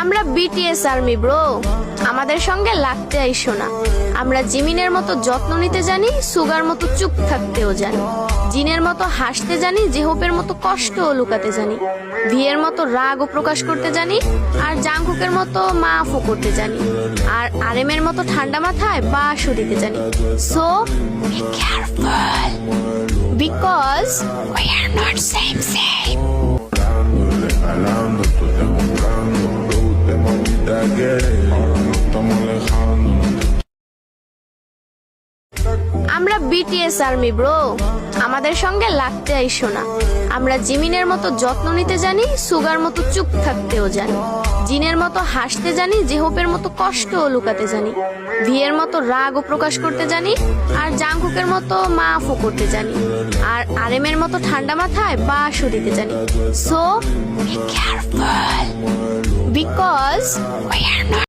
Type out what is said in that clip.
আমরা BTS army bro, আমাদের সঙ্গে লাগতে আইসো না। আমরা জিমিনের মতো যত্ন নিতে জানি, সুগার মতো চুপ থাকতেও জানি, জিনের মতো হাসতে জানি, জেহোপের মতো কষ্টও লুকাতে জানি, ভিয়ের মতো রাগও প্রকাশ করতে জানি, আর জাংকুকের মতো মাফও করতে জানি, আর আরএমের মতো ঠান্ডা মাথায় বাসও দিতে জানি। So be careful because we are not same same. Alando, tú estás buscando, me gusta mamita que ahora nos estamos alejando. আমরা বিটিএস আর্মি ব্রো, আমাদের সঙ্গে লাগতে আইসো না। আমরা জিমিনের মতো যত্ন নিতে জানি, সুগার মতো চুপ থাকতেও জানি, জিনের মতো হাসতে জানি, জেহোপের মতো কষ্টও লুকাতে জানি, ভিয়ের মতো রাগও প্রকাশ করতে জানি, আর জাংকুকের মতো মাফও করতে জানি, আর আরএমের মতো ঠান্ডা মাথায় বাসও দিতে জানি। So be careful because we are not